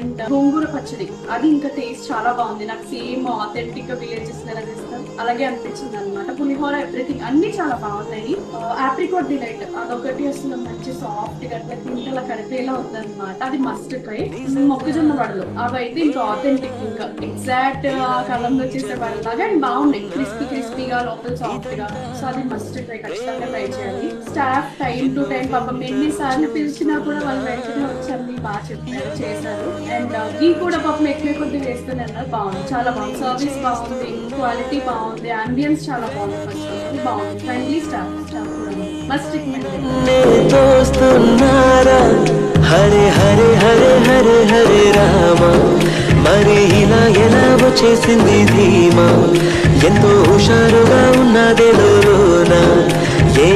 And గోంగూర పచ్చడి అది ఇంకా టేస్ట్ చాలా బాగుంది. నాకు సేమ్ ఆథెంటిక్ గా విలేజెస్ ఎలా చేస్తాం అలాగే అనిపించింది అనమాట. పులిహోర ఎవ్రీథింగ్ అన్ని చాలా బాగున్నాయి. ఆప్రికాట్ డిలైట్ అదొకటి అసలు మంచి సాఫ్ట్ గా తింటలా కడిపేలా ఉందన్నమాట. అది మస్ట్ ట్రై. మొక్కజొన్న వడలు అవైతే ఇంకా ఆథెంటిక్, ఇంకా ఎగ్జాక్ట్ కాలంలో చేసే వడలాగా అండ్ బాగున్నాయి. క్రిస్పీగా లోపల సాఫ్ట్ గా. సో అది మస్ట్ ట్రై, ఖచ్చితంగా ట్రై చేయాలి. స్టాఫ్ టైం టు టైం పాపం ఎన్నిసార్లు పిలిచినా కూడా వాళ్ళు వెంటనే వచ్చి బాగా చెప్పారు, చేశారు. అండ్ గీ కూడా పాపం ఎక్కువ కొద్ది వేస్తూనే అన్నారు. బాగుంది, చాలా బాగుంది. సర్వీస్ బాగుంది, క్వాలిటీ బాగుంది, అంబియన్స్ చాలా బాగుంది. ఫస్ట్ బాగుంది. ఫ్రెండ్లీ స్టాఫ్ కూడా మస్ట్ రికమెండెడ్. హరే హరే హరే హరే హరే రామ, మరి ఇలా ఎలా వచ్చేసింది ధీమా, ఎంతో హుషారుగా ఉన్నదే లోన, ఏ